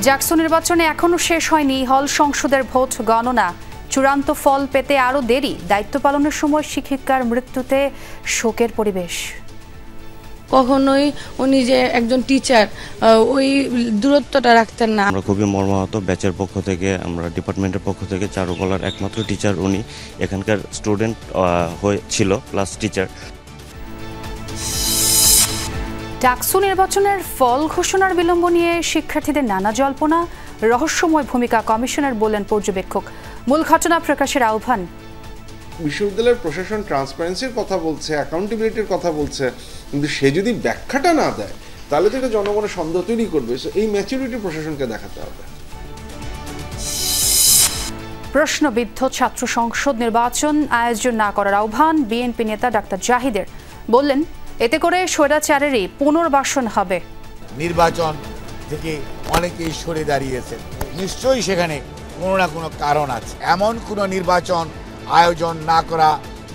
জাকসু নির্বাচনে এখনো শেষ হয়নি হল সংসদের ভোট গণনা। চূড়ান্ত ফল পেতে আরও দেরি। দায়িত্ব পালনের সময় শিক্ষিকার মৃত্যুতে শোকের পরিবেশ। কখনোই উনি যে একজন টিচার ওই দূরত্বটা রাখতেন না। আমরা খুবই মর্মাহত। ব্যাচের পক্ষ থেকে, আমরা ডিপার্টমেন্টের পক্ষ থেকে চারুকলার একমাত্র টিচার উনি, এখানকার স্টুডেন্ট ছিল প্লাস টিচার। ডাকসু নির্বাচনের ফল ঘোষণার বিলম্ব নিয়ে শিক্ষার্থীদের নানা জল্পনা। রহস্যময় ভূমিকা কমিশনের বললেন পর্যবেক্ষক। মূল ঘটনা প্রকাশের আহ্বান। বিশ্ববিদ্যালয়ের প্রশাসন ট্রান্সপারেন্সির কথা বলছে, অ্যাকাউন্টেবিলিটির কথা বলছে, কিন্তু সে যদি ব্যাখ্যাটা না দেয় তাহলে তো এটা জনগণের সন্দেহ তৈরি করবে। এই ম্যাচুরিটি প্রশাসনকে দেখাতে হবে। প্রশ্নবিদ্ধ ছাত্র সংসদ নির্বাচন আয়োজন না করার আহ্বান বিএনপি নেতা ডাক্তার জাহিদের। বললেন, এতে করে স্বৈরাচারেরই পুনর্বাসন হবে। নির্বাচন থেকে অনেকেই সরে দাঁড়িয়েছে, নিশ্চয়ই সেখানে কোনো না কোনো কারণ আছে। এমন কোনো নির্বাচন আয়োজন না করা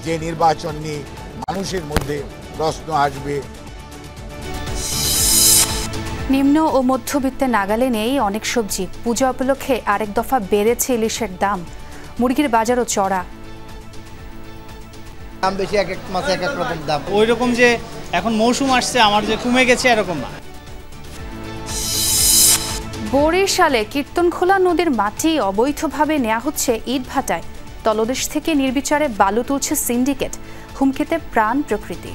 যে নির্বাচন নিয়ে মানুষের মধ্যে প্রশ্ন আসবে। নিম্ন ও মধ্যবিত্তের নাগালে নেই অনেক সবজি। পূজা উপলক্ষে আরেক দফা বেড়েছে ইলিশের দাম। মুরগির বাজারও চড়া। দাম বেশি, এক এক মাসে এক এক রকম দাম। ওই রকম যে এখন মৌসুম আসছে আমার যে কমে গেছে এরকম না। বরিশালে কীর্তনখোলা নদীর মাটি অবৈধভাবে নেওয়া হচ্ছে ইটভাটায়। তলদেশ থেকে নির্বিচারে বালু তুলছে সিন্ডিকেট। হুমকিতে প্রাণ প্রকৃতি।